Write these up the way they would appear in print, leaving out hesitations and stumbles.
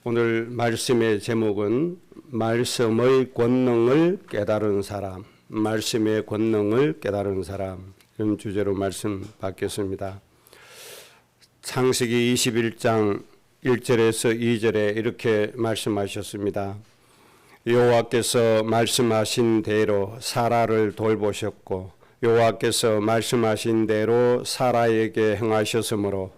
오늘 말씀의 제목은 말씀의 권능을 깨달은 사람, 말씀의 권능을 깨달은 사람, 이런 주제로 말씀 받겠습니다. 창세기 21장 1절에서 2절에 이렇게 말씀하셨습니다. 여호와께서 말씀하신 대로 사라를 돌보셨고 여호와께서 말씀하신 대로 사라에게 행하셨으므로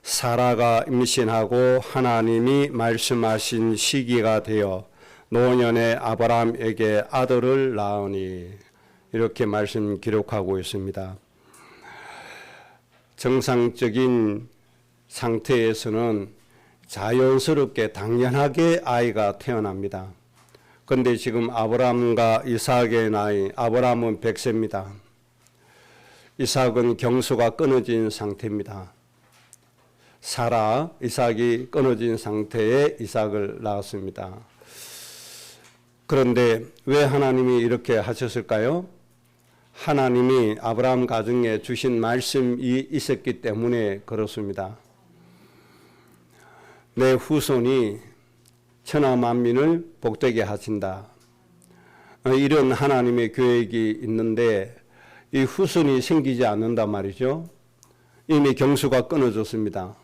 사라가 임신하고 하나님이 말씀하신 시기가 되어 노년의 아브라함에게 아들을 낳으니, 이렇게 말씀 기록하고 있습니다. 정상적인 상태에서는 자연스럽게 당연하게 아이가 태어납니다. 그런데 지금 아브라함과 이삭의 나이, 아브라함은 100세입니다. 이삭은 경수가 끊어진 상태입니다. 사라, 이삭이 끊어진 상태에 이삭을 낳았습니다. 그런데 왜 하나님이 이렇게 하셨을까요? 하나님이 아브라함 가정에 주신 말씀이 있었기 때문에 그렇습니다. 내 후손이 천하 만민을 복되게 하신다. 이런 하나님의 계획이 있는데 이 후손이 생기지 않는단 말이죠. 이미 경수가 끊어졌습니다.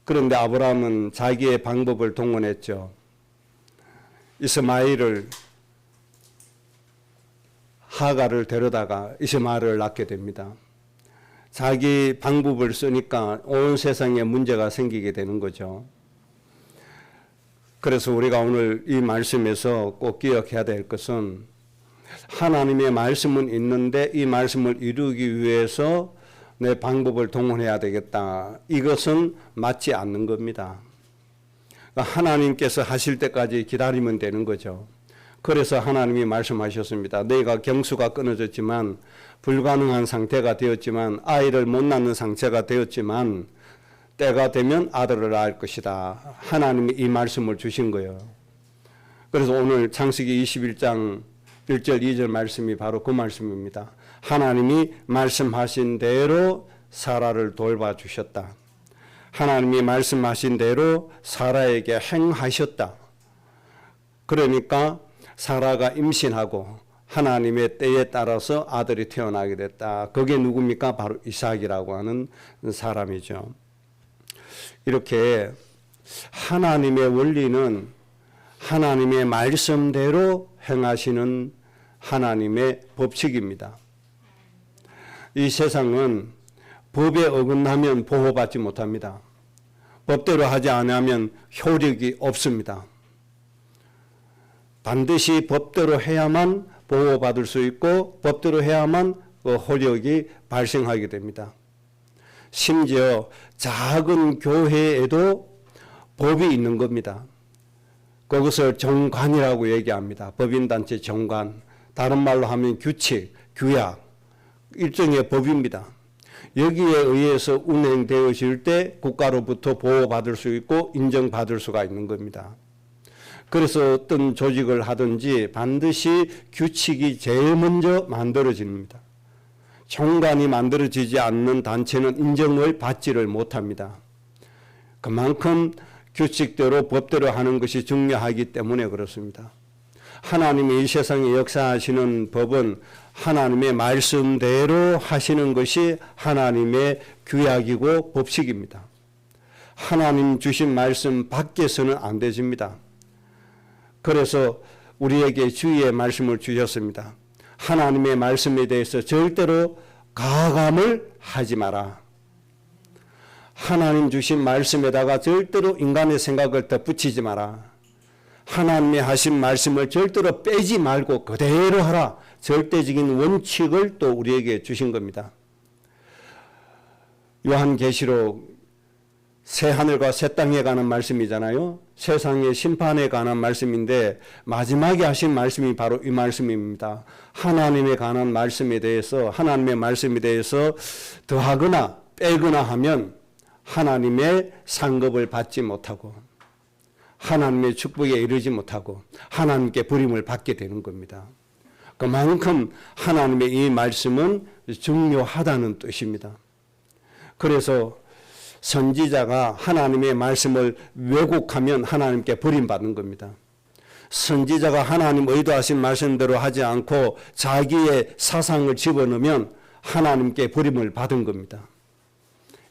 그런데 아브라함은 자기의 방법을 동원했죠. 이스마엘을, 하가를 데려다가 이스마엘을 낳게 됩니다. 자기 방법을 쓰니까 온 세상에 문제가 생기게 되는 거죠. 그래서 우리가 오늘 이 말씀에서 꼭 기억해야 될 것은, 하나님의 말씀은 있는데 이 말씀을 이루기 위해서 내 방법을 동원해야 되겠다. 이것은 맞지 않는 겁니다. 하나님께서 하실 때까지 기다리면 되는 거죠. 그래서 하나님이 말씀하셨습니다. 너희가 경수가 끊어졌지만, 불가능한 상태가 되었지만, 아이를 못 낳는 상태가 되었지만 때가 되면 아들을 낳을 것이다. 하나님이 이 말씀을 주신 거예요. 그래서 오늘 창세기 21장 1절 2절 말씀이 바로 그 말씀입니다. 하나님이 말씀하신 대로 사라를 돌봐주셨다. 하나님이 말씀하신 대로 사라에게 행하셨다. 그러니까 사라가 임신하고 하나님의 때에 따라서 아들이 태어나게 됐다. 그게 누굽니까? 바로 이삭이라고 하는 사람이죠. 이렇게 하나님의 원리는 하나님의 말씀대로 행하시는 하나님의 법칙입니다. 이 세상은 법에 어긋나면 보호받지 못합니다. 법대로 하지 않으면 효력이 없습니다. 반드시 법대로 해야만 보호받을 수 있고 법대로 해야만 그 효력이 발생하게 됩니다. 심지어 작은 교회에도 법이 있는 겁니다. 그것을 정관이라고 얘기합니다. 법인단체 정관, 다른 말로 하면 규칙, 규약, 일종의 법입니다. 여기에 의해서 운행되어질 때 국가로부터 보호받을 수 있고 인정받을 수가 있는 겁니다. 그래서 어떤 조직을 하든지 반드시 규칙이 제일 먼저 만들어집니다. 정관이 만들어지지 않는 단체는 인정을 받지를 못합니다. 그만큼 규칙대로 법대로 하는 것이 중요하기 때문에 그렇습니다. 하나님이 이 세상에 역사하시는 법은 하나님의 말씀대로 하시는 것이 하나님의 규약이고 법칙입니다. 하나님 주신 말씀 밖에서는 안 되집니다. 그래서 우리에게 주의의 말씀을 주셨습니다. 하나님의 말씀에 대해서 절대로 가감을 하지 마라. 하나님 주신 말씀에다가 절대로 인간의 생각을 덧붙이지 마라. 하나님이 하신 말씀을 절대로 빼지 말고 그대로 하라. 절대적인 원칙을 또 우리에게 주신 겁니다. 요한계시록 새 하늘과 새 땅에 관한 말씀이잖아요. 세상의 심판에 관한 말씀인데 마지막에 하신 말씀이 바로 이 말씀입니다. 하나님에 관한 말씀에 대해서, 하나님의 말씀에 대해서 더하거나 빼거나 하면 하나님의 상급을 받지 못하고 하나님의 축복에 이르지 못하고 하나님께 버림을 받게 되는 겁니다. 그만큼 하나님의 이 말씀은 중요하다는 뜻입니다. 그래서 선지자가 하나님의 말씀을 왜곡하면 하나님께 버림받는 겁니다. 선지자가 하나님 의도하신 말씀대로 하지 않고 자기의 사상을 집어넣으면 하나님께 버림을 받은 겁니다.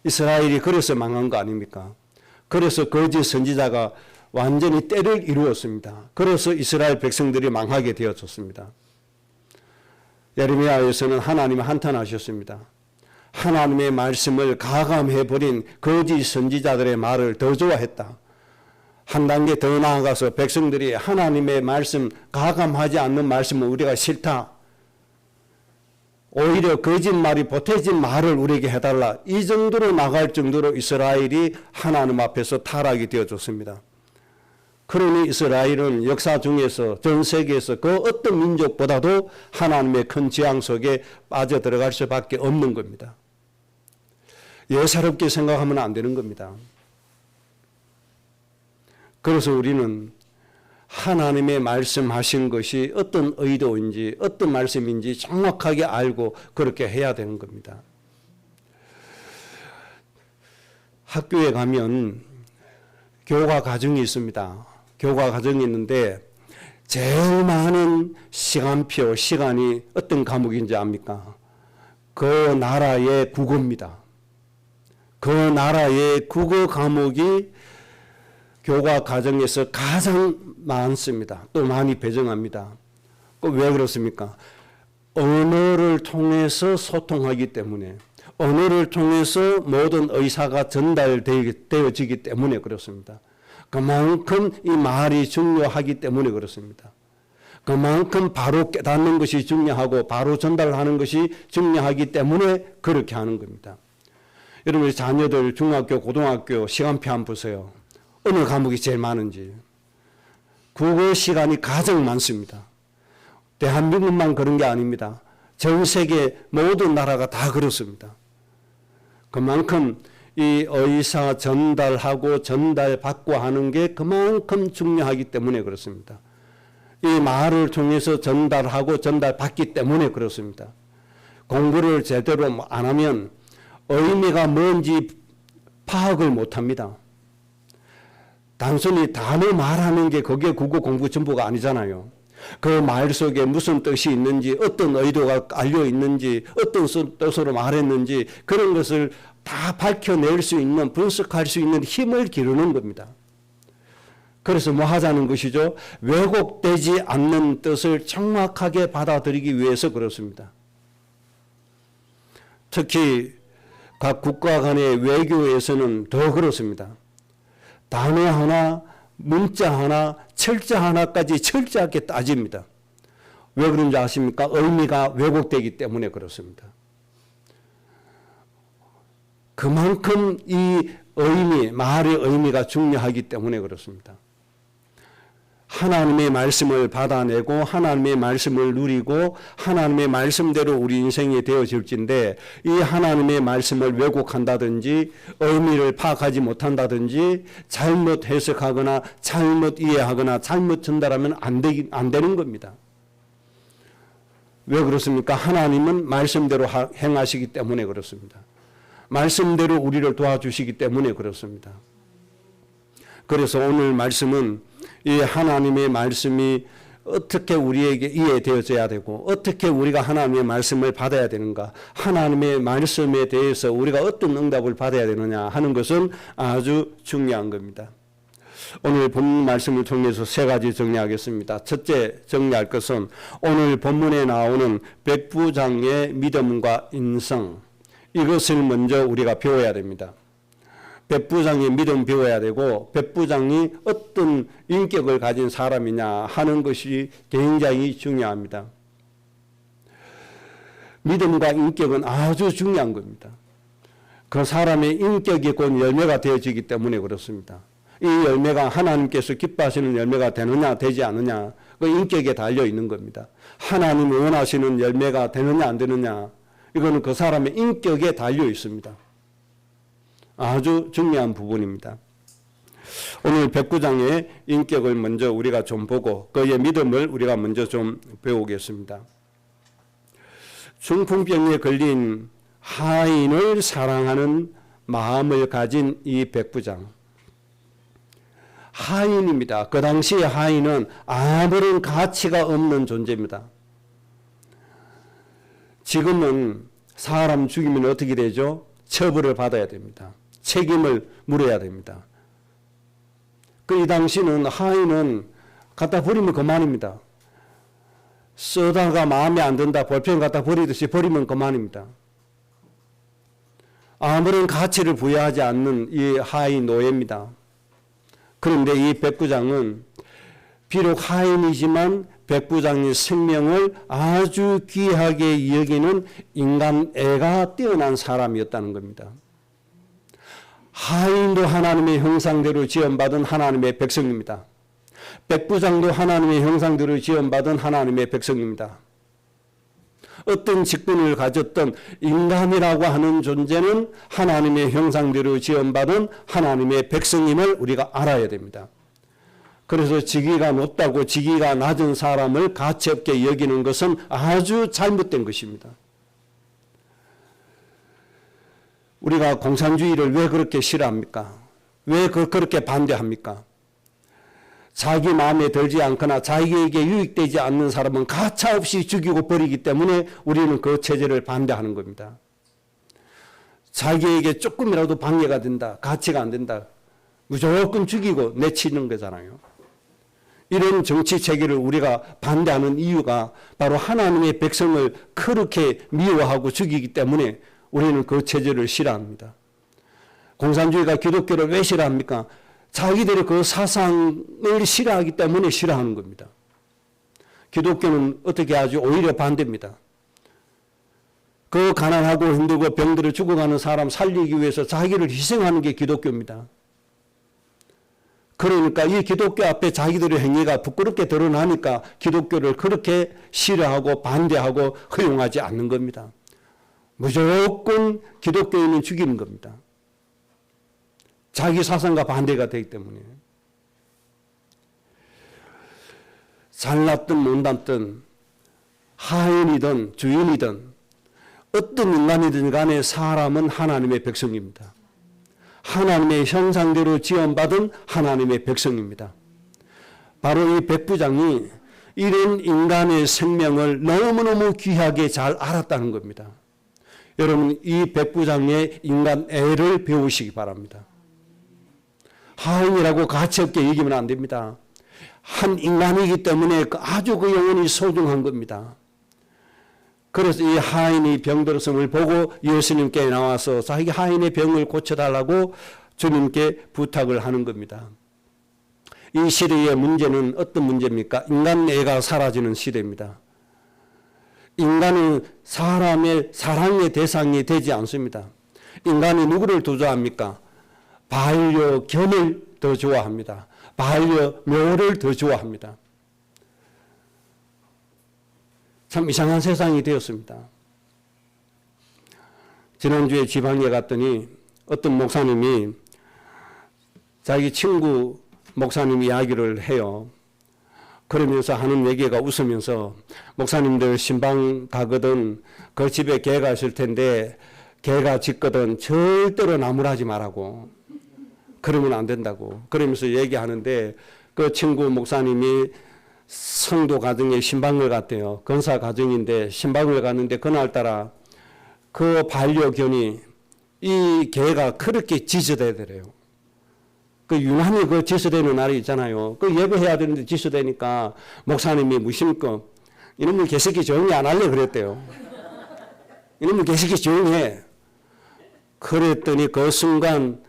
이스라엘이 그래서 망한 거 아닙니까? 그래서 거짓 선지자가 완전히 때를 이루었습니다. 그래서 이스라엘 백성들이 망하게 되어졌습니다. 예레미야에서는 하나님이 한탄하셨습니다. 하나님의 말씀을 가감해버린 거짓 선지자들의 말을 더 좋아했다. 한 단계 더 나아가서 백성들이 하나님의 말씀, 가감하지 않는 말씀은 우리가 싫다. 오히려 거짓말이 보태진 말을 우리에게 해달라. 이 정도로 나갈 정도로 이스라엘이 하나님 앞에서 타락이 되어졌습니다. 그러니 이스라엘은 역사 중에서 전 세계에서 그 어떤 민족보다도 하나님의 큰 재앙 속에 빠져들어갈 수밖에 없는 겁니다. 예사롭게 생각하면 안 되는 겁니다. 그래서 우리는 하나님의 말씀하신 것이 어떤 의도인지 어떤 말씀인지 정확하게 알고 그렇게 해야 되는 겁니다. 학교에 가면 교과 과정이 있습니다. 교과 과정이 있는데 제일 많은 시간표, 시간이 어떤 과목인지 압니까? 그 나라의 국어입니다. 그 나라의 국어 과목이 교과 과정에서 가장 많습니다. 또 많이 배정합니다. 왜 그렇습니까? 언어를 통해서 소통하기 때문에, 언어를 통해서 모든 의사가 전달되어지기 때문에 그렇습니다. 그만큼 이 말이 중요하기 때문에 그렇습니다. 그만큼 바로 깨닫는 것이 중요하고 바로 전달하는 것이 중요하기 때문에 그렇게 하는 겁니다. 여러분 자녀들 중학교, 고등학교 시간표 한번 보세요. 어느 과목이 제일 많은지. 국어 시간이 가장 많습니다. 대한민국만 그런 게 아닙니다. 전 세계 모든 나라가 다 그렇습니다. 그만큼 이 의사 전달하고 전달받고 하는 게 그만큼 중요하기 때문에 그렇습니다. 이 말을 통해서 전달하고 전달받기 때문에 그렇습니다. 공부를 제대로 안 하면 의미가 뭔지 파악을 못합니다. 단순히 단어 말하는 게 그게 국어 공부 전부가 아니잖아요. 그 말 속에 무슨 뜻이 있는지, 어떤 의도가 깔려 있는지, 어떤 뜻으로 말했는지 그런 것을 다 밝혀낼 수 있는, 분석할 수 있는 힘을 기르는 겁니다. 그래서 뭐 하자는 것이죠? 왜곡되지 않는 뜻을 정확하게 받아들이기 위해서 그렇습니다. 특히 각 국가 간의 외교에서는 더 그렇습니다. 단어 하나, 문자 하나, 철자 하나까지 철저하게 따집니다. 왜 그런지 아십니까? 의미가 왜곡되기 때문에 그렇습니다. 그만큼 이 의미, 말의 의미가 중요하기 때문에 그렇습니다. 하나님의 말씀을 받아내고 하나님의 말씀을 누리고 하나님의 말씀대로 우리 인생이 되어질진데 이 하나님의 말씀을 왜곡한다든지 의미를 파악하지 못한다든지 잘못 해석하거나 잘못 이해하거나 잘못 전달하면 안 되는 겁니다. 왜 그렇습니까? 하나님은 말씀대로 행하시기 때문에 그렇습니다. 말씀대로 우리를 도와주시기 때문에 그렇습니다. 그래서 오늘 말씀은 이 하나님의 말씀이 어떻게 우리에게 이해되어져야 되고 어떻게 우리가 하나님의 말씀을 받아야 되는가, 하나님의 말씀에 대해서 우리가 어떤 응답을 받아야 되느냐 하는 것은 아주 중요한 겁니다. 오늘 본문 말씀을 통해서 세 가지 정리하겠습니다. 첫째 정리할 것은 오늘 본문에 나오는 백부장의 믿음과 인성, 이것을 먼저 우리가 배워야 됩니다. 백부장의 믿음 배워야 되고 백부장이 어떤 인격을 가진 사람이냐 하는 것이 굉장히 중요합니다. 믿음과 인격은 아주 중요한 겁니다. 그 사람의 인격이 곧 열매가 되어지기 때문에 그렇습니다. 이 열매가 하나님께서 기뻐하시는 열매가 되느냐 되지 않느냐 그 인격에 달려 있는 겁니다. 하나님이 원하시는 열매가 되느냐 안 되느냐 이거는 그 사람의 인격에 달려 있습니다. 아주 중요한 부분입니다. 오늘 백부장의 인격을 먼저 우리가 좀 보고 그의 믿음을 우리가 먼저 좀 배우겠습니다. 중풍병에 걸린 하인을 사랑하는 마음을 가진 이 백부장. 하인입니다. 그 당시에 하인은 아무런 가치가 없는 존재입니다. 지금은 사람 죽이면 어떻게 되죠? 처벌을 받아야 됩니다. 책임을 물어야 됩니다. 이 당시는 하인은 갖다 버리면 그만입니다. 쓰다가 마음에 안 든다 볼펜 갖다 버리듯이 버리면 그만입니다. 아무런 가치를 부여하지 않는 이 하인 노예입니다. 그런데 이 백부장은 비록 하인이지만 백부장의 생명을 아주 귀하게 여기는 인간애가 뛰어난 사람이었다는 겁니다. 하인도 하나님의 형상대로 지음받은 하나님의 백성입니다. 백부장도 하나님의 형상대로 지음받은 하나님의 백성입니다. 어떤 직분을 가졌던 인간이라고 하는 존재는 하나님의 형상대로 지음받은 하나님의 백성임을 우리가 알아야 됩니다. 그래서 직위가 높다고 직위가 낮은 사람을 가치없게 여기는 것은 아주 잘못된 것입니다. 우리가 공산주의를 왜 그렇게 싫어합니까? 왜 그렇게 반대합니까? 자기 마음에 들지 않거나 자기에게 유익되지 않는 사람은 가차없이 죽이고 버리기 때문에 우리는 그 체제를 반대하는 겁니다. 자기에게 조금이라도 방해가 된다, 가치가 안 된다, 무조건 죽이고 내치는 거잖아요. 이런 정치 체계를 우리가 반대하는 이유가 바로 하나님의 백성을 그렇게 미워하고 죽이기 때문에 우리는 그 체제를 싫어합니다. 공산주의가 기독교를 왜 싫어합니까? 자기들의 그 사상을 싫어하기 때문에 싫어하는 겁니다. 기독교는 어떻게 하죠? 오히려 반대입니다. 그 가난하고 힘들고 병들어 죽어가는 사람 살리기 위해서 자기를 희생하는 게 기독교입니다. 그러니까 이 기독교 앞에 자기들의 행위가 부끄럽게 드러나니까 기독교를 그렇게 싫어하고 반대하고 허용하지 않는 겁니다. 무조건 기독교인은 죽이는 겁니다. 자기 사상과 반대가 되기 때문에. 잘났든 못났든 하인이든 주인이든 어떤 인간이든 간에 사람은 하나님의 백성입니다. 하나님의 형상대로 지음받은 하나님의 백성입니다. 바로 이 백부장이 이런 인간의 생명을 너무너무 귀하게 잘 알았다는 겁니다. 여러분, 이 백부장의 인간애를 배우시기 바랍니다. 하인이라고 가치없게 여기면 안 됩니다. 한 인간이기 때문에 아주 그 영혼이 소중한 겁니다. 그래서 이 하인이 병들었음을 보고 예수님께 나와서 자기 하인의 병을 고쳐달라고 주님께 부탁을 하는 겁니다. 이 시대의 문제는 어떤 문제입니까? 인간애가 사라지는 시대입니다. 인간은 사람의 사랑의 대상이 되지 않습니다. 인간이 누구를 더 좋아합니까? 반려견을 더 좋아합니다. 반려묘를 더 좋아합니다. 참 이상한 세상이 되었습니다. 지난주에 지방에 갔더니 어떤 목사님이 자기 친구 목사님 이야기를 해요. 그러면서 하는 얘기가 웃으면서 목사님들 신방 가거든 그 집에 개가 있을 텐데 개가 짖거든 절대로 나무라지 말라고. 그러면 안 된다고. 그러면서 얘기하는데 그 친구 목사님이 성도 가정에 신방을 갔대요. 건사 가정인데 신방을 갔는데 그날따라 그 반려견이 이 개가 그렇게 짖어대더래요. 그 유난히 그 짖어대는 날이 있잖아요. 그 예배해야 되는데 짖어대니까 목사님이 무심코 이놈의 개새끼 조용히 안 할래 그랬대요. 이놈의 개새끼 조용히 해. 그랬더니 그 순간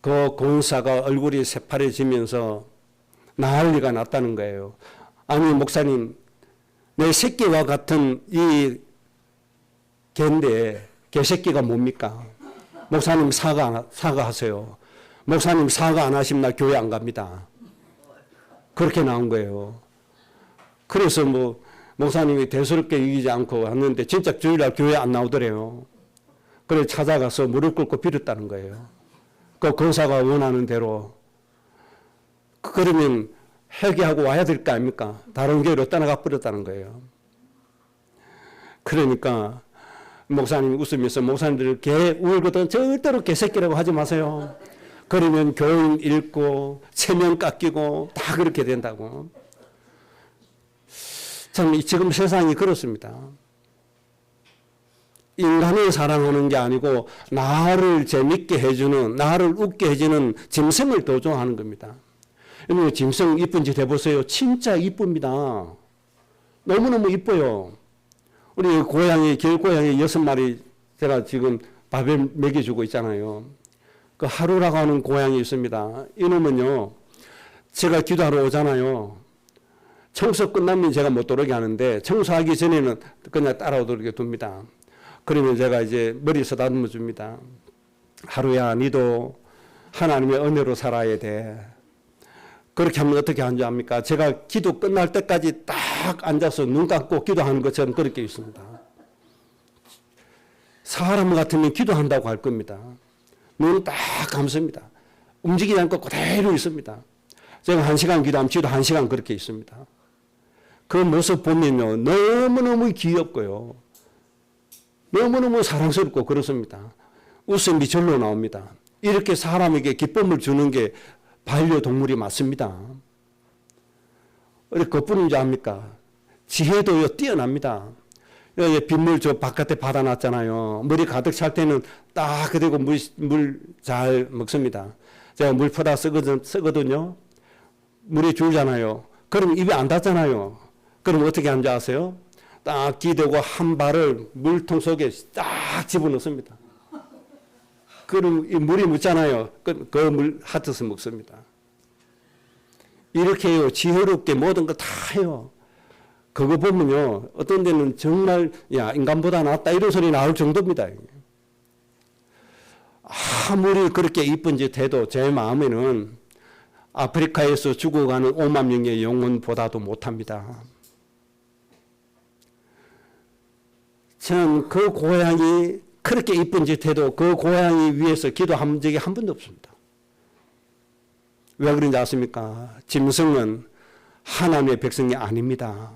그 공사가 얼굴이 새파래지면서 난리가 났다는 거예요. 아니 목사님, 내 새끼와 같은 이 개인데 개새끼가 뭡니까? 목사님 사과하세요. 목사님 사과 안 하시면 나 교회 안 갑니다. 그렇게 나온 거예요. 그래서 뭐 목사님이 대수롭게 이기지 않고 왔는데 진짜 주일날 교회 안 나오더래요. 그래서 찾아가서 무릎 꿇고 빌었다는 거예요. 그 권사가 원하는 대로. 그러면 회개하고 와야 될 거 아닙니까? 다른 교회로 떠나가 버렸다는 거예요. 그러니까 목사님이 웃으면서 목사님들 개 울거든 절대로 개새끼라고 하지 마세요. 그러면 교인 잃고 체면 깎이고 다 그렇게 된다고. 참 지금 세상이 그렇습니다. 인간을 사랑하는 게 아니고 나를 재밌게 해주는, 나를 웃게 해주는 짐승을 더 좋아하는 겁니다. 여러분 짐승 이쁜지 해보세요. 진짜 이쁩니다. 너무너무 이뻐요. 우리 고양이, 길고양이 6마리 제가 지금 밥을 먹여주고 있잖아요. 그 하루라고 하는 고양이 있습니다. 이놈은요, 제가 기도하러 오잖아요. 청소 끝나면 제가 못 들어오게 하는데 청소하기 전에는 그냥 따라오도록 둡니다. 그러면 제가 이제 머리 쓰다듬어 줍니다. 하루야, 니도 하나님의 은혜로 살아야 돼. 그렇게 하면 어떻게 하는지 압니까? 제가 기도 끝날 때까지 딱 앉아서 눈 감고 기도하는 것처럼 그렇게 있습니다. 사람 같으면 기도한다고 할 겁니다. 눈 딱 감습니다. 움직이지 않고 그대로 있습니다. 제가 1시간 기도하면 지도 1시간 그렇게 있습니다. 그 모습 보면요, 너무너무 귀엽고요. 너무너무 사랑스럽고 그렇습니다. 웃음이 절로 나옵니다. 이렇게 사람에게 기쁨을 주는 게 반려동물이 맞습니다. 그뿐인지 압니까? 지혜도요, 뛰어납니다. 여기 빗물 저 바깥에 받아놨잖아요. 물이 가득 찰 때는 딱 그대고 물 잘 먹습니다. 제가 물 퍼다 쓰거든요. 물이 줄잖아요. 그럼 입에 안 닿잖아요. 그럼 어떻게 하는지 아세요? 딱 기대고 한 발을 물통 속에 딱 집어넣습니다. 그럼 이 물이 묻잖아요. 그 물 핫해서 먹습니다. 이렇게 해요. 지혜롭게 모든 거 다 해요. 그거 보면요, 어떤 데는 정말 야 인간보다 낫다 이런 소리 나올 정도입니다. 아무리 그렇게 이쁜 짓 해도 제 마음에는 아프리카에서 죽어가는 5만 명의 영혼보다도 못합니다. 저는 그 고양이 그렇게 이쁜 짓 해도 그 고양이 위해서 기도한 적이 한 번도 없습니다. 왜 그런지 아십니까? 짐승은 하나님의 백성이 아닙니다.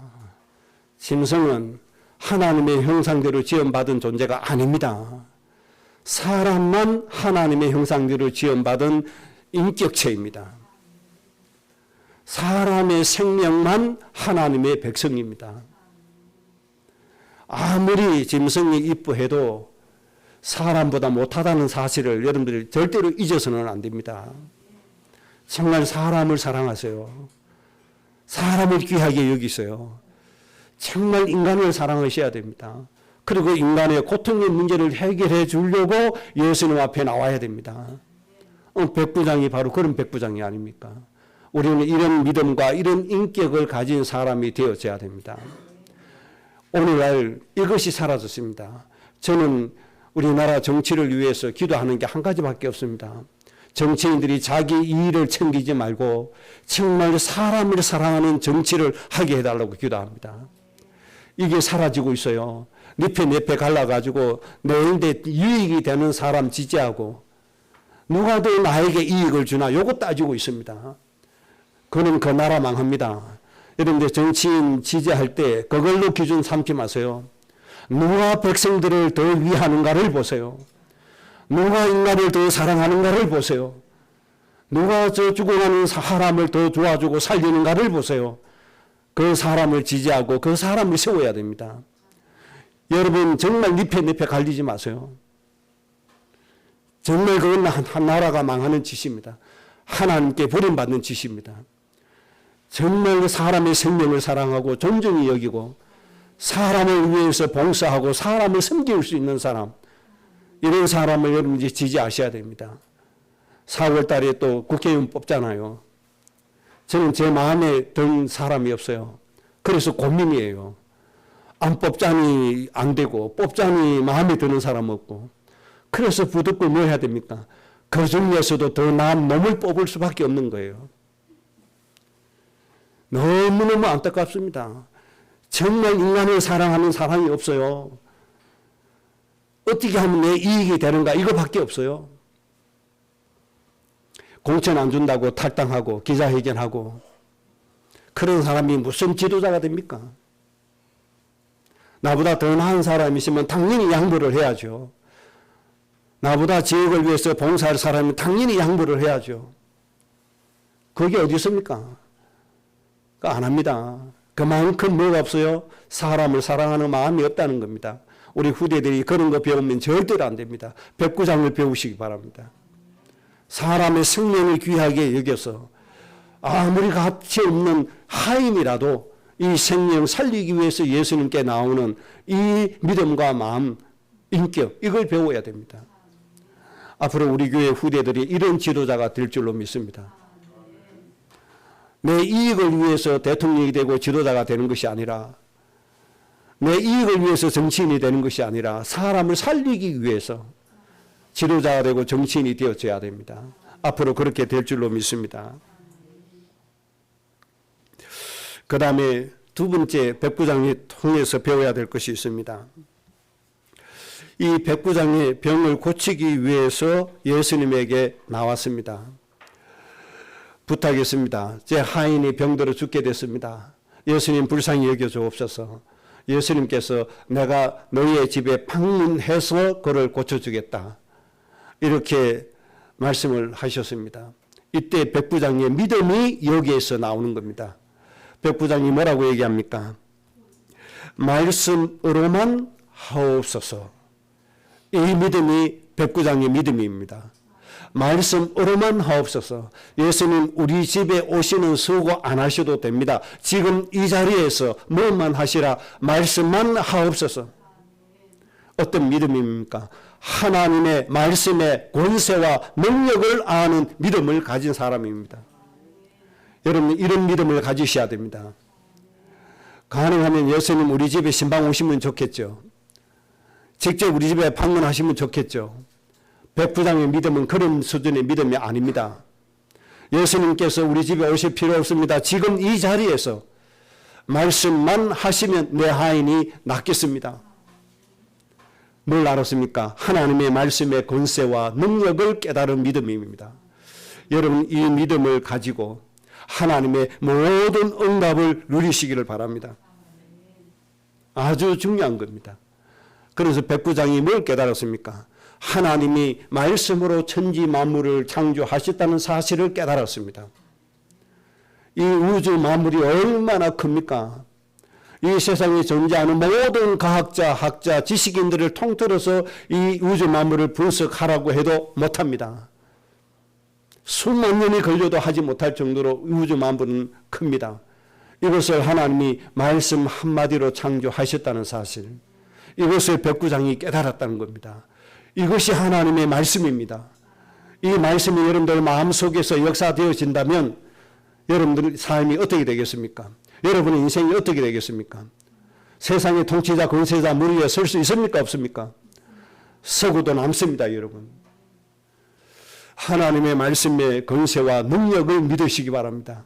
짐승은 하나님의 형상대로 지음받은 존재가 아닙니다. 사람만 하나님의 형상대로 지음받은 인격체입니다. 사람의 생명만 하나님의 백성입니다. 아무리 짐승이 이뻐해도 사람보다 못하다는 사실을 여러분들이 절대로 잊어서는 안 됩니다. 정말 사람을 사랑하세요. 사람을 귀하게 여기세요. 정말 인간을 사랑하셔야 됩니다. 그리고 인간의 고통의 문제를 해결해 주려고 예수님 앞에 나와야 됩니다. 백부장이 바로 그런 백부장이 아닙니까? 우리는 이런 믿음과 이런 인격을 가진 사람이 되어져야 됩니다. 오늘날 이것이 사라졌습니다. 저는 우리나라 정치를 위해서 기도하는 게 한 가지밖에 없습니다. 정치인들이 자기 이익을 챙기지 말고 정말 사람을 사랑하는 정치를 하게 해달라고 기도합니다. 이게 사라지고 있어요. 늪에 갈라가지고 내인데 유익이 되는 사람 지지하고 누가 더 나에게 이익을 주나 요거 따지고 있습니다. 그는 그 나라 망합니다. 여러분들 정치인 지지할 때 그걸로 기준 삼지 마세요. 누가 백성들을 더 위하는가를 보세요. 누가 인간을 더 사랑하는가를 보세요. 누가 저 죽어가는 사람을 더 도와주고 살리는가를 보세요. 그 사람을 지지하고 그 사람을 세워야 됩니다. 여러분 정말 늪에 갈리지 마세요. 정말 그건 한 나라가 망하는 짓입니다. 하나님께 버림받는 짓입니다. 정말 사람의 생명을 사랑하고 존중히 여기고 사람을 위해서 봉사하고 사람을 섬길 수 있는 사람, 이런 사람을 여러분이 지지하셔야 됩니다. 4월 달에 또 국회의원 뽑잖아요. 저는 제 마음에 든 사람이 없어요. 그래서 고민이에요. 안 뽑자니 안 되고 뽑자니 마음에 드는 사람 없고, 그래서 부득불 뭐 해야 됩니까? 그 중에서도 더 나은 놈을 뽑을 수밖에 없는 거예요. 너무너무 안타깝습니다. 정말 인간을 사랑하는 사람이 없어요. 어떻게 하면 내 이익이 되는가 이거밖에 없어요. 공천 안 준다고 탈당하고 기자회견하고 그런 사람이 무슨 지도자가 됩니까? 나보다 더 나은 사람이 있으면 당연히 양보를 해야죠. 나보다 지역을 위해서 봉사할 사람은 당연히 양보를 해야죠. 그게 어디 있습니까? 안 합니다. 그만큼 뭐가 없어요? 사람을 사랑하는 마음이 없다는 겁니다. 우리 후대들이 그런 거 배우면 절대로 안 됩니다. 백구장을 배우시기 바랍니다. 사람의 생명을 귀하게 여겨서 아무리 가치 없는 하인이라도 이 생명 살리기 위해서 예수님께 나오는 이 믿음과 마음, 인격, 이걸 배워야 됩니다. 앞으로 우리 교회 후대들이 이런 지도자가 될 줄로 믿습니다. 내 이익을 위해서 대통령이 되고 지도자가 되는 것이 아니라, 내 이익을 위해서 정치인이 되는 것이 아니라 사람을 살리기 위해서 지도자가 되고 정치인이 되어져야 됩니다. 앞으로 그렇게 될 줄로 믿습니다. 그 다음에 두 번째 백부장이 통해서 배워야 될 것이 있습니다. 이 백부장이 병을 고치기 위해서 예수님에게 나왔습니다. 부탁했습니다. 제 하인이 병들어 죽게 됐습니다. 예수님 불쌍히 여겨주옵소서. 예수님께서 내가 너희의 집에 방문해서 그를 고쳐주겠다. 이렇게 말씀을 하셨습니다. 이때 백부장의 믿음이 여기에서 나오는 겁니다. 백부장이 뭐라고 얘기합니까? 말씀으로만 하옵소서. 이 믿음이 백부장의 믿음입니다. 말씀으로만 하옵소서. 예수님 우리 집에 오시는 수고 안 하셔도 됩니다. 지금 이 자리에서 뭐만 하시라. 말씀만 하옵소서. 어떤 믿음입니까? 하나님의 말씀의 권세와 능력을 아는 믿음을 가진 사람입니다. 여러분 이런 믿음을 가지셔야 됩니다. 가능하면 예수님 우리 집에 신방 오시면 좋겠죠. 직접 우리 집에 방문하시면 좋겠죠. 백부장의 믿음은 그런 수준의 믿음이 아닙니다. 예수님께서 우리 집에 오실 필요 없습니다. 지금 이 자리에서 말씀만 하시면 내 하인이 낫겠습니다. 뭘 알았습니까? 하나님의 말씀의 권세와 능력을 깨달은 믿음입니다. 여러분 이 믿음을 가지고 하나님의 모든 응답을 누리시기를 바랍니다. 아주 중요한 겁니다. 그래서 백부장이 뭘 깨달았습니까? 하나님이 말씀으로 천지 만물을 창조하셨다는 사실을 깨달았습니다. 이 우주 만물이 얼마나 큽니까? 이 세상에 존재하는 모든 과학자, 학자, 지식인들을 통틀어서 이 우주 만물을 분석하라고 해도 못합니다. 수만 년이 걸려도 하지 못할 정도로 우주 만물은 큽니다. 이것을 하나님이 말씀 한마디로 창조하셨다는 사실, 이것을 백부장이 깨달았다는 겁니다. 이것이 하나님의 말씀입니다. 이 말씀이 여러분들 마음속에서 역사되어진다면 여러분들 삶이 어떻게 되겠습니까? 여러분의 인생이 어떻게 되겠습니까? 세상의 통치자, 권세자 무리에 설 수 있습니까? 없습니까? 서구도 남습니다, 여러분. 하나님의 말씀의 권세와 능력을 믿으시기 바랍니다.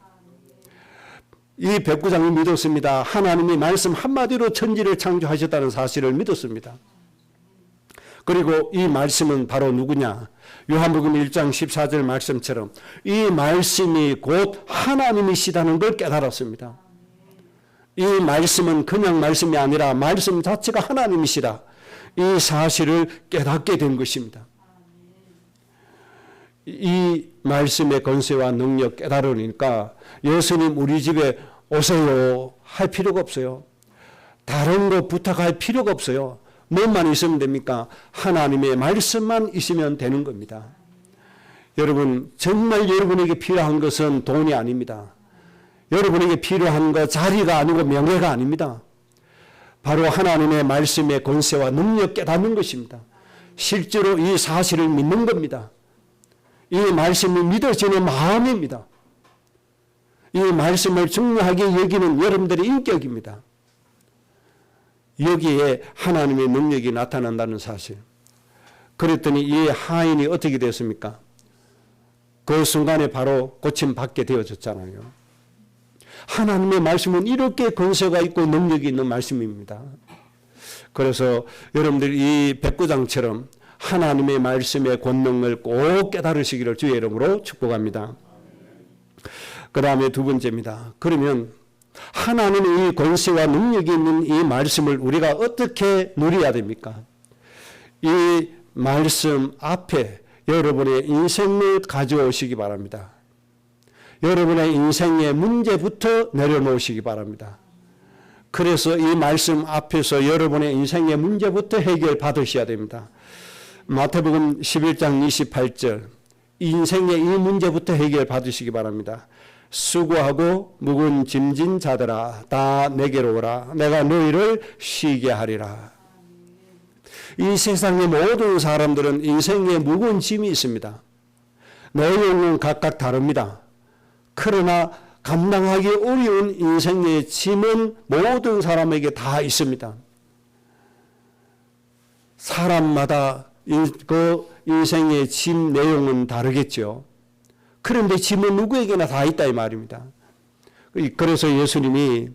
이 백부장이 믿었습니다. 하나님이 말씀 한마디로 천지를 창조하셨다는 사실을 믿었습니다. 그리고 이 말씀은 바로 누구냐? 요한복음 1장 14절 말씀처럼 이 말씀이 곧 하나님이시다는 걸 깨달았습니다. 이 말씀은 그냥 말씀이 아니라 말씀 자체가 하나님이시다. 이 사실을 깨닫게 된 것입니다. 이 말씀의 권세와 능력 깨달으니까 예수님 우리 집에 오세요 할 필요가 없어요. 다른 거 부탁할 필요가 없어요. 뭐만 있으면 됩니까? 하나님의 말씀만 있으면 되는 겁니다. 여러분 정말 여러분에게 필요한 것은 돈이 아닙니다. 여러분에게 필요한 거 자리가 아니고 명예가 아닙니다. 바로 하나님의 말씀의 권세와 능력 깨닫는 것입니다. 실제로 이 사실을 믿는 겁니다. 이 말씀이 믿어지는 마음입니다. 이 말씀을 중요하게 여기는 여러분들의 인격입니다. 여기에 하나님의 능력이 나타난다는 사실. 그랬더니 이 하인이 어떻게 됐습니까? 그 순간에 바로 고침받게 되어졌잖아요. 하나님의 말씀은 이렇게 권세가 있고 능력이 있는 말씀입니다. 그래서 여러분들 이 백구장처럼 하나님의 말씀의 권능을 꼭 깨달으시기를 주의 이름으로 축복합니다. 그 다음에 두 번째입니다. 그러면 하나님의 이 권세와 능력이 있는 이 말씀을 우리가 어떻게 누려야 됩니까? 이 말씀 앞에 여러분의 인생을 가져오시기 바랍니다. 여러분의 인생의 문제부터 내려놓으시기 바랍니다. 그래서 이 말씀 앞에서 여러분의 인생의 문제부터 해결받으셔야 됩니다. 마태복음 11장 28절, 인생의 이 문제부터 해결받으시기 바랍니다. 수고하고 무거운 짐진 자들아 다 내게로 오라. 내가 너희를 쉬게 하리라. 이 세상의 모든 사람들은 인생에 무거운 짐이 있습니다. 내용은 각각 다릅니다. 그러나 감당하기 어려운 인생의 짐은 모든 사람에게 다 있습니다. 사람마다 그 인생의 짐 내용은 다르겠죠. 그런데 짐은 누구에게나 다 있다 이 말입니다. 그래서 예수님이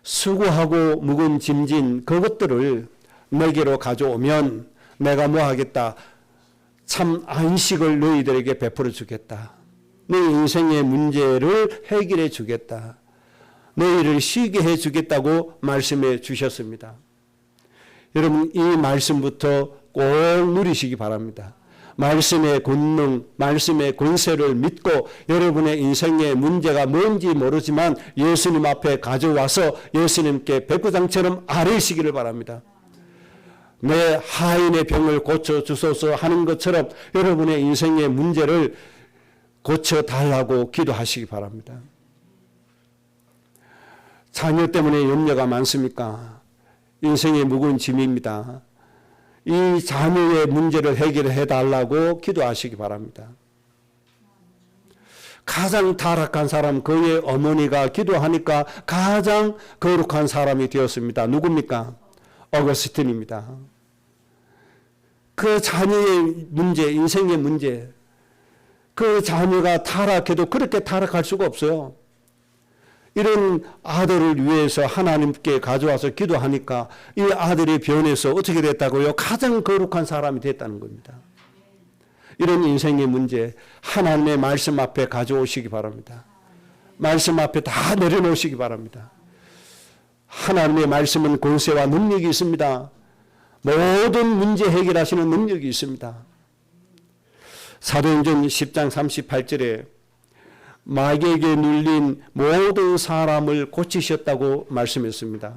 수고하고 무거운 짐진 그것들을 내게로 가져오면 내가 뭐 하겠다? 참 안식을 너희들에게 베풀어 주겠다. 내 인생의 문제를 해결해 주겠다. 너희를 쉬게 해 주겠다고 말씀해 주셨습니다. 여러분 이 말씀부터 꼭 누리시기 바랍니다. 말씀의 권능, 말씀의 권세를 믿고 여러분의 인생의 문제가 뭔지 모르지만 예수님 앞에 가져와서 예수님께 백부장처럼 아뢰시기를 바랍니다. 내 하인의 병을 고쳐주소서 하는 것처럼 여러분의 인생의 문제를 고쳐달라고 기도하시기 바랍니다. 자녀 때문에 염려가 많습니까? 인생의 무거운 짐입니다. 이 자녀의 문제를 해결해 달라고 기도하시기 바랍니다. 가장 타락한 사람 그의 어머니가 기도하니까 가장 거룩한 사람이 되었습니다. 누굽니까? 어거스틴입니다. 그 자녀의 문제, 인생의 문제, 그 자녀가 타락해도 그렇게 타락할 수가 없어요. 이런 아들을 위해서 하나님께 가져와서 기도하니까 이 아들이 변해서 어떻게 됐다고요? 가장 거룩한 사람이 됐다는 겁니다. 이런 인생의 문제 하나님의 말씀 앞에 가져오시기 바랍니다. 말씀 앞에 다 내려놓으시기 바랍니다. 하나님의 말씀은 권세와 능력이 있습니다. 모든 문제 해결하시는 능력이 있습니다. 사도행전 10장 38절에 마귀에게 눌린 모든 사람을 고치셨다고 말씀했습니다.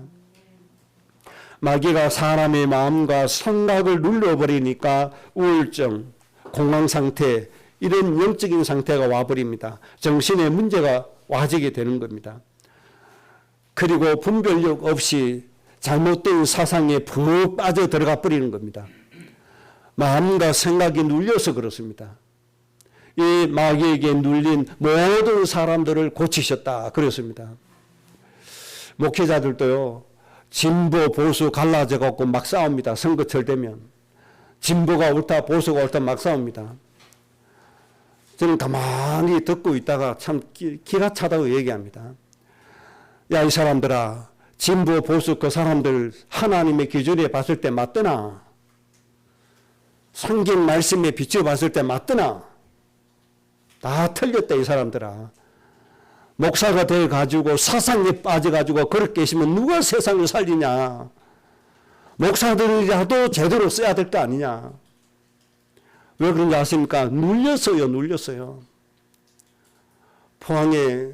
마귀가 사람의 마음과 생각을 눌러버리니까 우울증, 공황상태 이런 영적인 상태가 와버립니다. 정신의 문제가 와지게 되는 겁니다. 그리고 분별력 없이 잘못된 사상에 푹 빠져 들어가 버리는 겁니다. 마음과 생각이 눌려서 그렇습니다. 이 마귀에게 눌린 모든 사람들을 고치셨다 그랬습니다. 목회자들도요. 진보 보수 갈라져 갖고 막 싸웁니다. 선거철 되면. 진보가 옳다 보수가 옳다 막 싸웁니다. 저는 가만히 듣고 있다가 참 기가 차다고 얘기합니다. 야 이 사람들아 진보 보수 그 사람들 하나님의 기준에 봤을 때 맞더나? 성경 말씀에 비춰봤을 때 맞더나? 다 틀렸다 이 사람들아. 목사가 돼가지고 사상에 빠져가지고 그렇게 계시면 누가 세상을 살리냐. 목사들이라도 제대로 써야 될 거 아니냐. 왜 그런지 아십니까? 눌렸어요. 포항에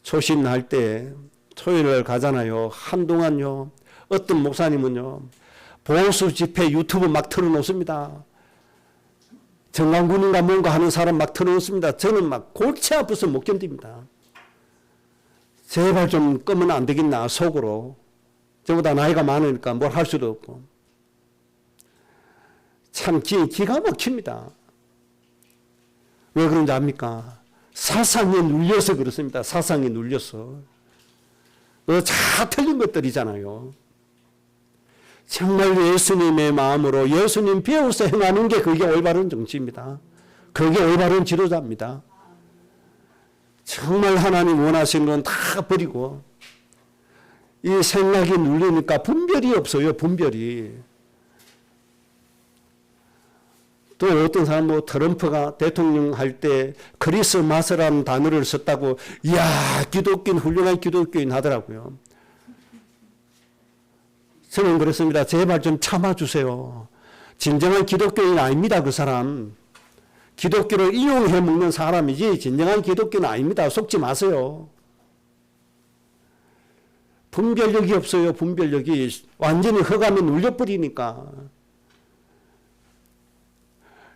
초신할 때 토요일을 가잖아요. 한동안요. 어떤 목사님은요. 보수 집회 유튜브 막 틀어놓습니다. 정강군인가 뭔가 하는 사람 막 틀어놓습니다. 저는 막 골치 아파서 못 견딥니다. 제발 좀 끄면 안 되겠나 속으로. 저보다 나이가 많으니까 뭘 할 수도 없고. 참 기가 막힙니다. 왜 그런지 압니까? 사상에 눌려서 그렇습니다. 사상에 눌려서. 다 틀린 것들이잖아요. 정말 예수님의 마음으로 예수님 배워서 행하는 게 그게 올바른 정치입니다. 그게 올바른 지도자입니다. 정말 하나님 원하시는 건 다 버리고 이 생각이 눌리니까 분별이 없어요. 분별이. 또 어떤 사람 뭐 트럼프가 대통령 할 때 크리스마스라는 단어를 썼다고 이야 기독교인 훌륭한 기독교인 하더라고요. 저는 그렇습니다. 제발 좀 참아주세요. 진정한 기독교인 아닙니다. 그 사람. 기독교를 이용해 먹는 사람이지 진정한 기독교는 아닙니다. 속지 마세요. 분별력이 없어요. 분별력이. 완전히 흑암에 눌려버리니까.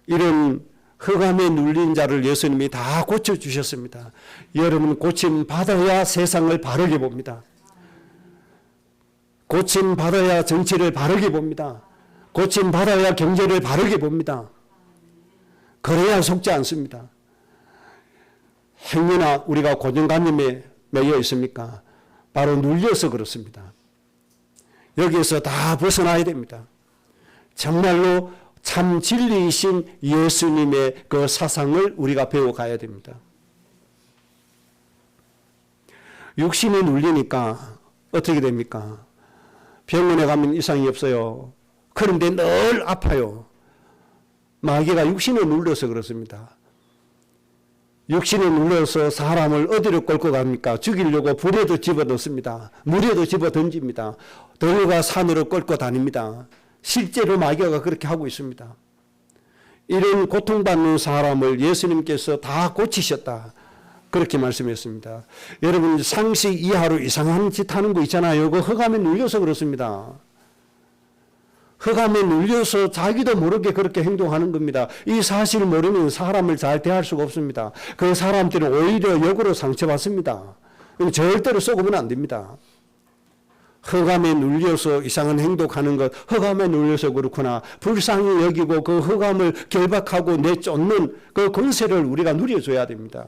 이런 흑암에 눌린 자를 예수님이 다 고쳐주셨습니다. 여러분 고침 받아야 세상을 바르게 봅니다. 고침 받아야 정치를 바르게 봅니다. 고침 받아야 경제를 바르게 봅니다. 그래야 속지 않습니다. 행여나 우리가 고정관념에 매여 있습니까? 바로 눌려서 그렇습니다. 여기에서 다 벗어나야 됩니다. 정말로 참 진리이신 예수님의 그 사상을 우리가 배워가야 됩니다. 육신이 눌리니까 어떻게 됩니까? 병원에 가면 이상이 없어요. 그런데 늘 아파요. 마귀가 육신을 눌러서 그렇습니다. 육신을 눌러서 사람을 어디로 끌고 갑니까? 죽이려고 불에도 집어넣습니다. 물에도 집어던집니다. 들과 산으로 끌고 다닙니다. 실제로 마귀가 그렇게 하고 있습니다. 이런 고통받는 사람을 예수님께서 다 고치셨다. 그렇게 말씀했습니다. 여러분 상식 이하로 이상한 짓 하는 거 있잖아요. 그 흑암에 눌려서 그렇습니다. 흑암에 눌려서 자기도 모르게 그렇게 행동하는 겁니다. 이 사실을 모르면 사람을 잘 대할 수가 없습니다. 그 사람들은 오히려 역으로 상처받습니다. 절대로 썩으면 안 됩니다. 흑암에 눌려서 이상한 행동하는 것, 흑암에 눌려서 그렇구나. 불쌍히 여기고 그 흑암을 결박하고 내쫓는 그 권세를 우리가 누려줘야 됩니다.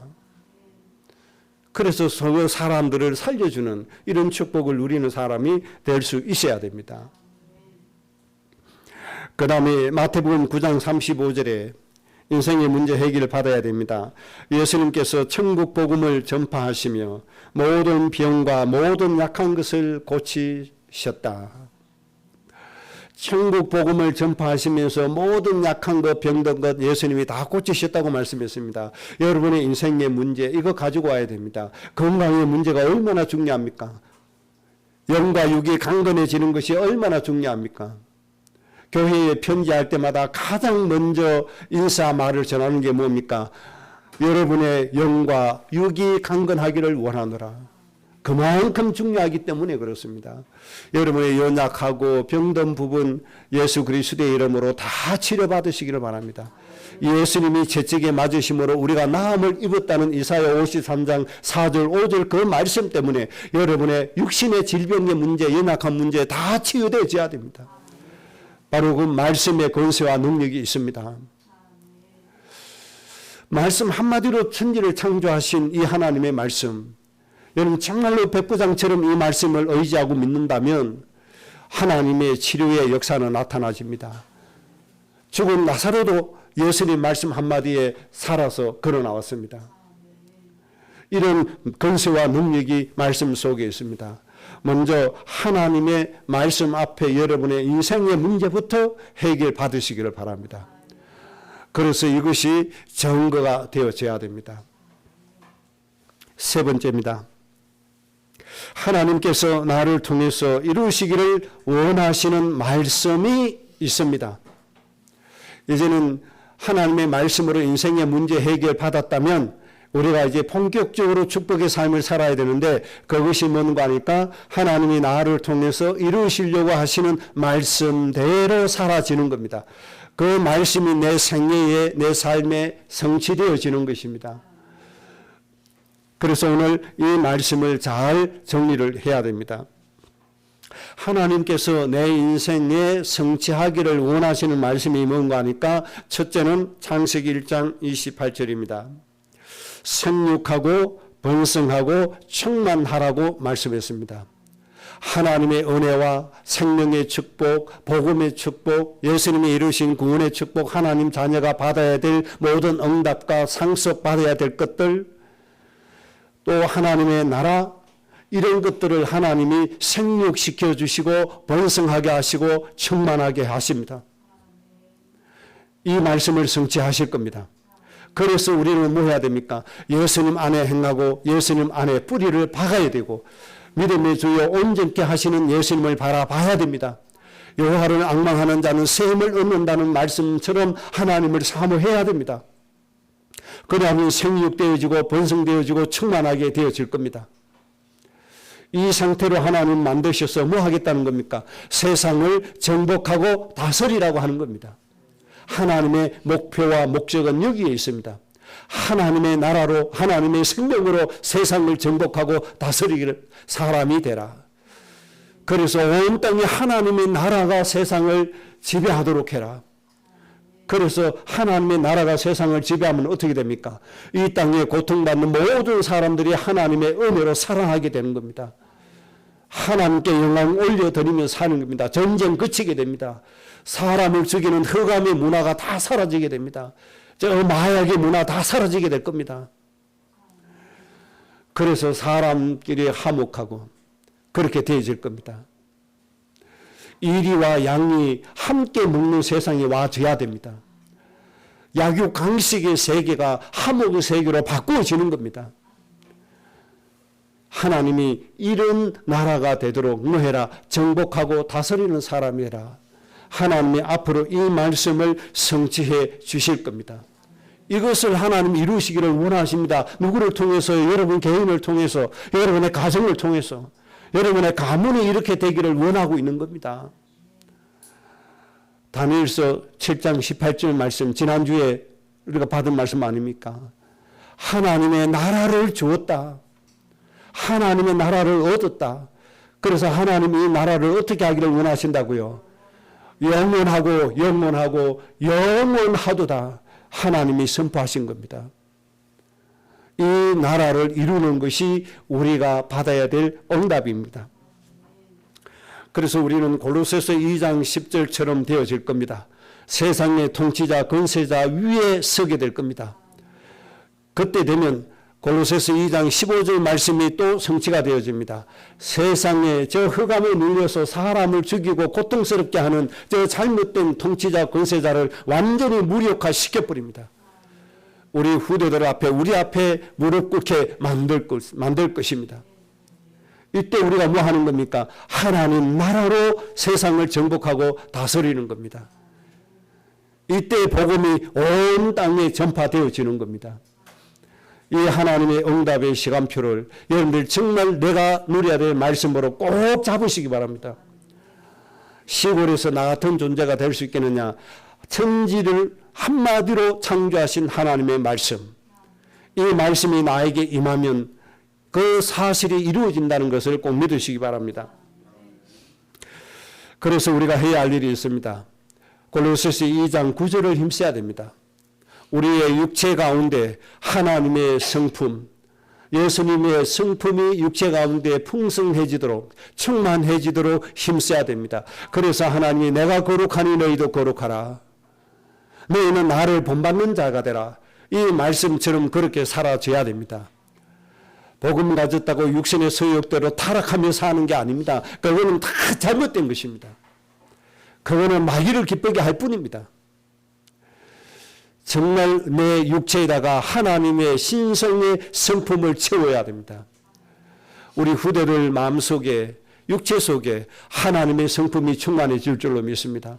그래서 그 사람들을 살려주는 이런 축복을 누리는 사람이 될 수 있어야 됩니다. 그 다음에 마태복음 9장 35절에 인생의 문제 해결을 받아야 됩니다. 예수님께서 천국 복음을 전파하시며 모든 병과 모든 약한 것을 고치셨다. 천국 복음을 전파하시면서 모든 약한 것, 병든 것 예수님이 다 고치셨다고 말씀했습니다. 여러분의 인생의 문제 이거 가지고 와야 됩니다. 건강의 문제가 얼마나 중요합니까? 영과 육이 강건해지는 것이 얼마나 중요합니까? 교회에 편지할 때마다 가장 먼저 인사 말을 전하는 게 뭡니까? 여러분의 영과 육이 강건하기를 원하노라. 그만큼 중요하기 때문에 그렇습니다. 여러분의 연약하고 병든 부분 예수 그리스도의 이름으로 다 치료받으시기를 바랍니다. 예수님이 채찍에 맞으심으로 우리가 나음을 입었다는 이사야 53장 4절 5절 그 말씀 때문에 여러분의 육신의 질병의 문제, 연약한 문제 다 치유되어야 됩니다. 바로 그 말씀의 권세와 능력이 있습니다. 말씀 한마디로 천지를 창조하신 이 하나님의 말씀, 여러분 정말로 백부장처럼 이 말씀을 의지하고 믿는다면 하나님의 치료의 역사는 나타나집니다. 죽은 나사로도 예수님 말씀 한마디에 살아서 걸어 나왔습니다. 이런 권세와 능력이 말씀 속에 있습니다. 먼저 하나님의 말씀 앞에 여러분의 인생의 문제부터 해결 받으시기를 바랍니다. 그래서 이것이 증거가 되어져야 됩니다. 세 번째입니다. 하나님께서 나를 통해서 이루시기를 원하시는 말씀이 있습니다. 이제는 하나님의 말씀으로 인생의 문제 해결 받았다면 우리가 이제 본격적으로 축복의 삶을 살아야 되는데 그것이 뭔가 하니까 하나님이 나를 통해서 이루시려고 하시는 말씀대로 살아지는 겁니다. 그 말씀이 내 생애에 내 삶에 성취되어지는 것입니다. 그래서 오늘 이 말씀을 잘 정리를 해야 됩니다. 하나님께서 내 인생에 성취하기를 원하시는 말씀이 뭔가 하니까 첫째는 창세기 1장 28절입니다. 생육하고 번성하고 충만하라고 말씀했습니다. 하나님의 은혜와 생명의 축복, 복음의 축복, 예수님이 이루신 구원의 축복, 하나님 자녀가 받아야 될 모든 응답과 상속 받아야 될 것들, 또 하나님의 나라, 이런 것들을 하나님이 생육시켜 주시고 번성하게 하시고 충만하게 하십니다. 이 말씀을 성취하실 겁니다. 그래서 우리는 뭐 해야 됩니까? 예수님 안에 행하고 예수님 안에 뿌리를 박아야 되고 믿음의 주여 온전케 하시는 예수님을 바라봐야 됩니다. 여호와를 앙망하는 자는 셈을 얻는다는 말씀처럼 하나님을 사모해야 됩니다. 그러면 생육되어지고 번성되어지고 충만하게 되어질 겁니다. 이 상태로 하나님 만드셔서 뭐 하겠다는 겁니까? 세상을 정복하고 다스리라고 하는 겁니다. 하나님의 목표와 목적은 여기에 있습니다. 하나님의 나라로 하나님의 생명으로 세상을 정복하고 다스리기를 사람이 되라. 그래서 온 땅에 하나님의 나라가 세상을 지배하도록 해라. 그래서 하나님의 나라가 세상을 지배하면 어떻게 됩니까? 이 땅에 고통받는 모든 사람들이 하나님의 은혜로 살아나게 되는 겁니다. 하나님께 영광 올려드리며 사는 겁니다. 전쟁 그치게 됩니다. 사람을 죽이는 흑암의 문화가 다 사라지게 됩니다. 저 마약의 문화 다 사라지게 될 겁니다. 그래서 사람끼리 화목하고 그렇게 되어질 겁니다. 이리와 양이 함께 먹는 세상이 와줘야 됩니다. 약육강식의 세계가 화목의 세계로 바꾸어지는 겁니다. 하나님이 이런 나라가 되도록 너해라. 정복하고 다스리는 사람이 해라. 하나님이 앞으로 이 말씀을 성취해 주실 겁니다. 이것을 하나님 이루시기를 원하십니다. 누구를 통해서? 여러분 개인을 통해서, 여러분의 가정을 통해서, 여러분의 가문이 이렇게 되기를 원하고 있는 겁니다. 다니엘서 7장 18절 말씀, 지난주에 우리가 받은 말씀 아닙니까? 하나님의 나라를 주었다. 하나님의 나라를 얻었다. 그래서 하나님이 이 나라를 어떻게 하기를 원하신다고요? 영원하고 영원하고 영원하도다. 하나님이 선포하신 겁니다. 이 나라를 이루는 것이 우리가 받아야 될 응답입니다. 그래서 우리는 골로새서 2장 10절처럼 되어질 겁니다. 세상의 통치자, 권세자 위에 서게 될 겁니다. 그때 되면 골로새서 2장 15절 말씀이 또 성취가 되어집니다. 세상에 저 흑암에 눌려서 사람을 죽이고 고통스럽게 하는 저 잘못된 통치자, 권세자를 완전히 무력화시켜버립니다. 우리 후대들 앞에, 우리 앞에 무릎 꿇게 만들 것입니다. 이때 우리가 뭐 하는 겁니까? 하나님 나라로 세상을 정복하고 다스리는 겁니다. 이때 복음이 온 땅에 전파되어지는 겁니다. 이 하나님의 응답의 시간표를 여러분들 정말 내가 누려야 될 말씀으로 꼭 잡으시기 바랍니다. 시골에서 나 같은 존재가 될 수 있겠느냐? 천지를 한마디로 창조하신 하나님의 말씀, 이 말씀이 나에게 임하면 그 사실이 이루어진다는 것을 꼭 믿으시기 바랍니다. 그래서 우리가 해야 할 일이 있습니다. 골로새서 2장 9절을 힘써야 됩니다. 우리의 육체 가운데 하나님의 성품, 예수님의 성품이 육체 가운데 풍성해지도록, 충만해지도록 힘써야 됩니다. 그래서 하나님이 내가 거룩하니 너희도 거룩하라. 너희는 나를 본받는 자가 되라. 이 말씀처럼 그렇게 살아줘야 됩니다. 복음 가졌다고 육신의 소욕대로 타락하며 사는 게 아닙니다. 그거는 다 잘못된 것입니다. 그거는 마귀를 기쁘게 할 뿐입니다. 정말 내 육체에다가 하나님의 신성의 성품을 채워야 됩니다. 우리 후대들 마음속에, 육체 속에 하나님의 성품이 충만해질 줄로 믿습니다.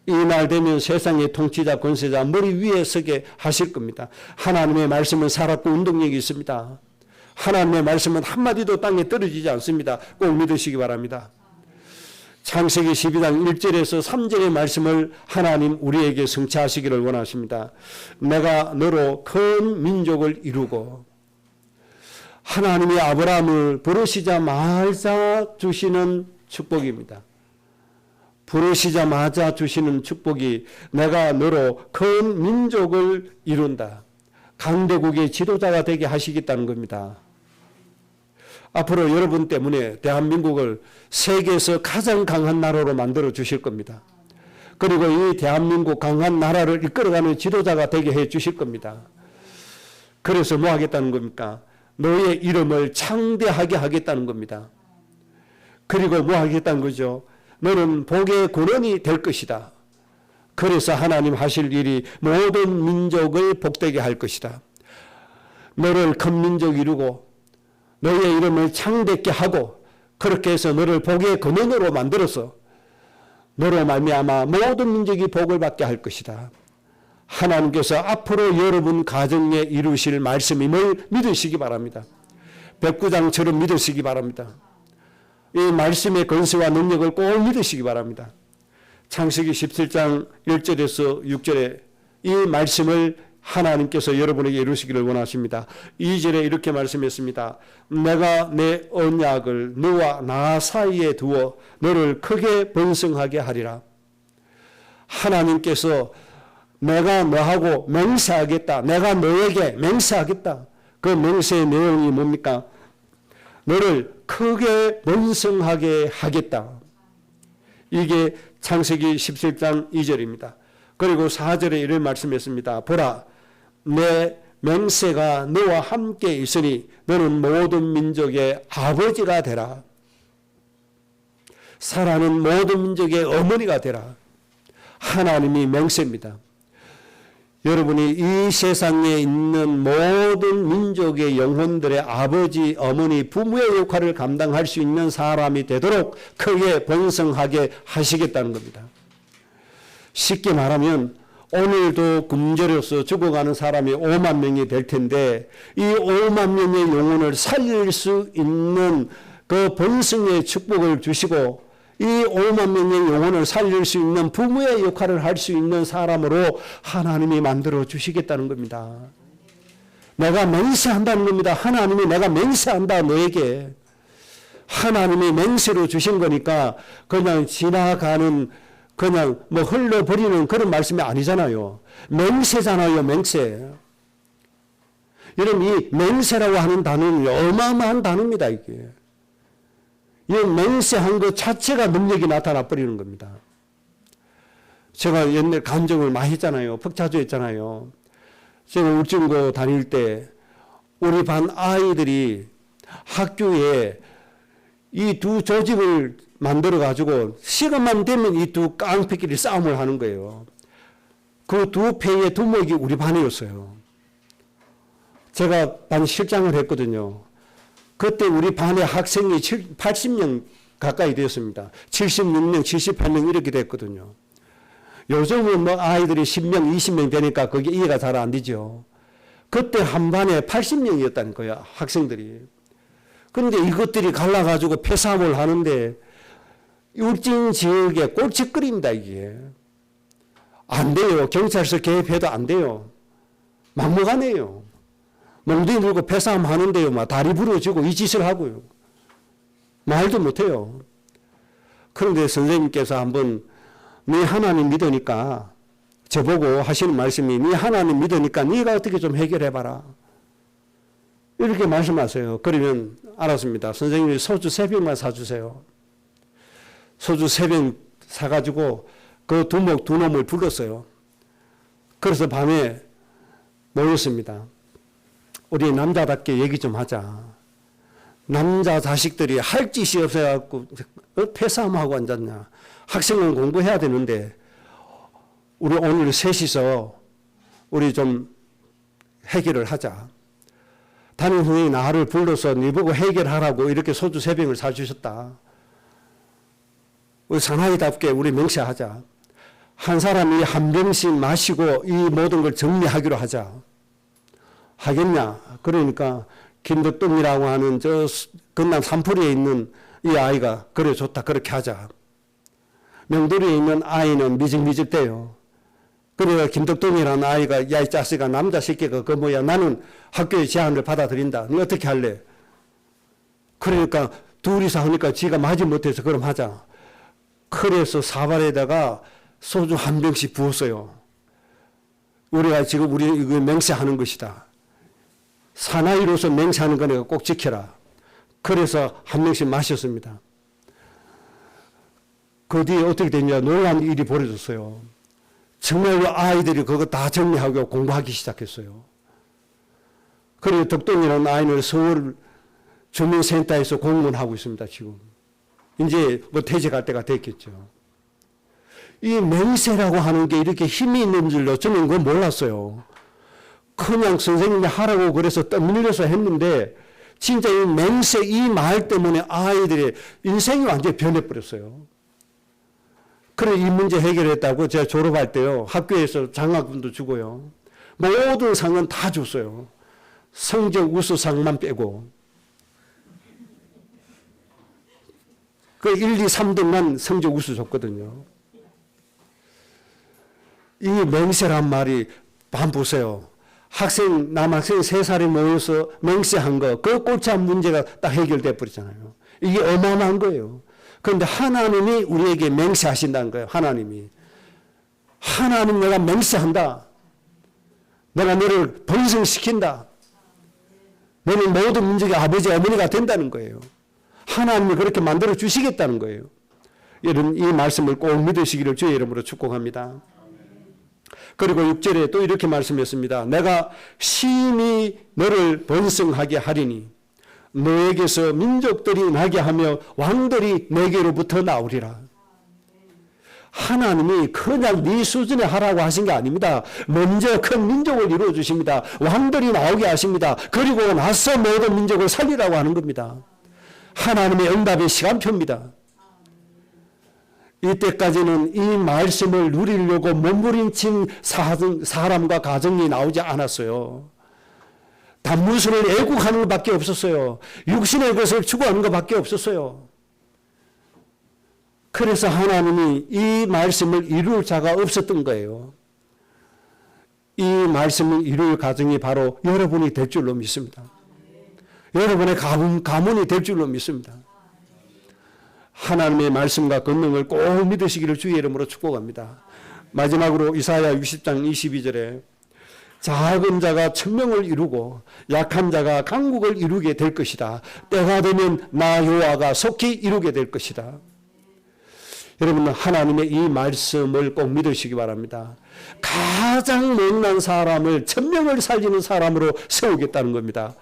이 날 되면 세상의 통치자, 권세자 머리 위에 서게 하실 겁니다. 하나님의 말씀은 살았고 운동력이 있습니다. 하나님의 말씀은 한마디도 땅에 떨어지지 않습니다. 꼭 믿으시기 바랍니다. 창세기 12장 1절에서 3절의 말씀을 하나님 우리에게 성취하시기를 원하십니다. 내가 너로 큰 민족을 이루고, 하나님이 아브라함을 부르시자마자 주시는 축복입니다. 부르시자마자 주시는 축복이 내가 너로 큰 민족을 이룬다. 강대국의 지도자가 되게 하시겠다는 겁니다. 앞으로 여러분 때문에 대한민국을 세계에서 가장 강한 나라로 만들어 주실 겁니다. 그리고 이 대한민국 강한 나라를 이끌어가는 지도자가 되게 해 주실 겁니다. 그래서 뭐 하겠다는 겁니까? 너의 이름을 창대하게 하겠다는 겁니다. 그리고 뭐 하겠다는 거죠? 너는 복의 근원이 될 것이다. 그래서 하나님 하실 일이 모든 민족을 복되게 할 것이다. 너를 큰 민족 이루고 너의 이름을 창대케 하고 그렇게 해서 너를 복의 근원으로 만들어서 너로 말미암아 모든 민족이 복을 받게 할 것이다. 하나님께서 앞으로 여러분 가정에 이루실 말씀임을 믿으시기 바랍니다. 백구장처럼 믿으시기 바랍니다. 이 말씀의 권세와 능력을 꼭 믿으시기 바랍니다. 창세기 17장 1절에서 6절에 이 말씀을 하나님께서 여러분에게 이루시기를 원하십니다. 2절에 이렇게 말씀했습니다. 내가 내 언약을 너와 나 사이에 두어 너를 크게 번성하게 하리라. 하나님께서 내가 너하고 맹세하겠다. 내가 너에게 맹세하겠다. 그 맹세의 내용이 뭡니까? 너를 크게 번성하게 하겠다. 이게 창세기 17장 2절입니다. 그리고 4절에 이런 말씀했습니다. 보라, 내 맹세가 너와 함께 있으니 너는 모든 민족의 아버지가 되라. 사라는 모든 민족의 어머니가 되라. 하나님이 맹세입니다. 여러분이 이 세상에 있는 모든 민족의 영혼들의 아버지, 어머니, 부모의 역할을 감당할 수 있는 사람이 되도록 크게 번성하게 하시겠다는 겁니다. 쉽게 말하면 오늘도 굶주려서 죽어가는 사람이 5만 명이 될 텐데 이 5만 명의 영혼을 살릴 수 있는 그 번성의 축복을 주시고 이 5만 명의 영혼을 살릴 수 있는 부모의 역할을 할 수 있는 사람으로 하나님이 만들어 주시겠다는 겁니다. 내가 맹세한다는 겁니다. 하나님이 내가 맹세한다 너에게. 하나님이 맹세로 주신 거니까 그냥 지나가는 그냥 뭐 흘러버리는 그런 말씀이 아니잖아요. 맹세잖아요. 맹세. 여러분 이 맹세라고 하는 단어는 어마어마한 단어입니다. 이게. 이 맹세한 것 자체가 능력이 나타나 버리는 겁니다. 제가 옛날 간증을 많이 했잖아요. 퍽자주 했잖아요. 제가 울진고 다닐 때 우리 반 아이들이 학교에 이 두 조직을 만들어 가지고 시간만 되면 이 두 깡패끼리 싸움을 하는 거예요. 그 두 패의 두목이 우리 반이었어요. 제가 반 실장을 했거든요. 그때 우리 반의 학생이 80명 가까이 되었습니다. 76명, 78명 이렇게 됐거든요. 요즘은 뭐 아이들이 10명, 20명 되니까 그게 이해가 잘 안 되죠. 그때 한 반에 80명이었다는 거예요. 학생들이. 그런데 이것들이 갈라가지고 패싸움을 하는데 울진 지역에 꼴찌거리입니다. 이게. 안 돼요. 경찰서 개입해도 안 돼요. 막무가내요. 몽둥이 들고 패싸움 하는데요. 막 다리 부러지고 이 짓을 하고요. 말도 못해요. 그런데 선생님께서 한번 네 하나님 믿으니까 저보고 하시는 말씀이 네 하나님 믿으니까 네가 어떻게 좀 해결해봐라. 이렇게 말씀하세요. 그러면 알았습니다. 선생님이 소주 3병만 사주세요. 소주 3병 사가지고 그 두목 두 놈을 불렀어요. 그래서 밤에 모였습니다. 우리 남자답게 얘기 좀 하자. 남자 자식들이 할 짓이 없어갖고 패싸움하고 앉았냐. 학생은 공부해야 되는데 우리 오늘 셋이서 우리 좀 해결을 하자. 담임 선생님이 나를 불러서 네 보고 해결하라고 이렇게 소주 3병을 사주셨다. 우리 사나이답게 우리 맹세하자. 한 사람이 한 병씩 마시고 이 모든 걸 정리하기로 하자. 하겠냐? 그러니까 김덕동이라고 하는 저 건남 산풀이에 있는 이 아이가 그래 좋다 그렇게 하자. 명도리에 있는 아이는 미적미적대요. 그래가 김덕동이라는 아이가 야 이 자식아 남자 새끼가 그 뭐야 나는 학교의 제안을 받아들인다. 너 어떻게 할래? 그러니까 둘이서 하니까 지가 마지 못해서 그럼 하자. 그래서 사발에다가 소주 한 병씩 부었어요. 우리가 지금 우리 이거 맹세하는 것이다. 사나이로서 맹세하는 거니까 꼭 지켜라. 그래서 한 명씩 마셨습니다. 그 뒤에 어떻게 됐냐 놀라운 일이 벌어졌어요. 정말로 아이들이 그거 다 정리하고 공부하기 시작했어요. 그리고 덕동이라는 아이는 서울 주민센터에서 공무원하고 있습니다. 지금 이제 뭐 퇴직할 때가 됐겠죠. 이 맹세라고 하는 게 이렇게 힘이 있는 줄로 저는 그건 몰랐어요. 그냥 선생님이 하라고 그래서 떠밀려서 했는데 진짜 이 맹세 이 말 때문에 아이들의 인생이 완전히 변해버렸어요. 그래 이 문제 해결했다고 제가 졸업할 때요. 학교에서 장학금도 주고요. 모든 상은 다 줬어요. 성적 우수상만 빼고. 그 1, 2, 3등만 성적 우수 줬거든요. 이 맹세란 말이 보세요. 남학생 3살이 모여서 맹세한 거, 그 꼴찌한 문제가 딱 해결돼 버리잖아요. 이게 어마어마한 거예요. 그런데 하나님이 우리에게 맹세하신다는 거예요. 하나님 내가 맹세한다. 내가 너를 번성시킨다. 너는 모든 민족의 아버지 어머니가 된다는 거예요. 하나님이 그렇게 만들어 주시겠다는 거예요. 여러분 이 말씀을 꼭 믿으시기를 주의 이름으로 축복합니다. 그리고 6절에 또 이렇게 말씀했습니다. 내가 심히 너를 번성하게 하리니 너에게서 민족들이 나게 하며 왕들이 내게로부터 나오리라. 하나님이 그냥 네 수준에 하라고 하신 게 아닙니다. 먼저 큰 민족을 이루어 주십니다. 왕들이 나오게 하십니다. 그리고 나서 모든 민족을 살리라고 하는 겁니다. 하나님의 응답의 시간표입니다. 이때까지는 이 말씀을 누리려고 몸부림친 사람과 가정이 나오지 않았어요. 단무술을 애국하는 것밖에 없었어요. 육신의 것을 추구하는 것밖에 없었어요. 그래서 하나님이 이 말씀을 이룰 자가 없었던 거예요. 이 말씀을 이룰 가정이 바로 여러분이 될 줄로 믿습니다. 여러분의 가문이 될 줄로 믿습니다. 하나님의 말씀과 권능을 꼭 믿으시기를 주의 이름으로 축복합니다. 마지막으로 이사야 60장 22절에 작은 자가 천명을 이루고 약한 자가 강국을 이루게 될 것이다. 때가 되면 나 여호와가 속히 이루게 될 것이다. 여러분 하나님의 이 말씀을 꼭 믿으시기 바랍니다. 가장 못난 사람을 천명을 살리는 사람으로 세우겠다는 겁니다.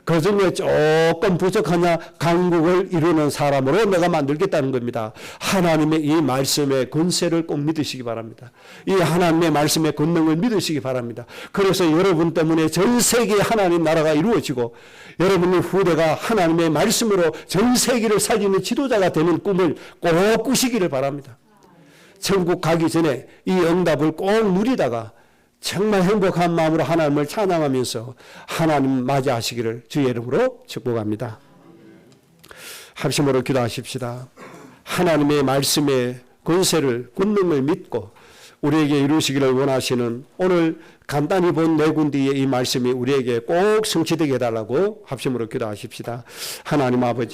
그 중에 조금 부족하냐 강국을 이루는 사람으로 내가 만들겠다는 겁니다. 하나님의 이 말씀의 권세를 꼭 믿으시기 바랍니다. 이 하나님의 말씀의 권능을 믿으시기 바랍니다. 그래서 여러분 때문에 전 세계에 하나님 나라가 이루어지고 여러분의 후대가 하나님의 말씀으로 전 세계를 살리는 지도자가 되는 꿈을 꼭 꾸시기를 바랍니다. 천국 가기 전에 이 응답을 꼭 누리다가 정말 행복한 마음으로 하나님을 찬양하면서 하나님 맞이하시기를 주의 이름으로 축복합니다. 합심으로 기도하십시다. 하나님의 말씀의 권세를 권능을 믿고 우리에게 이루시기를 원하시는 오늘 간단히 본 네 군데의 이 말씀이 우리에게 꼭 성취되게 해달라고 합심으로 기도하십시다. 하나님 아버지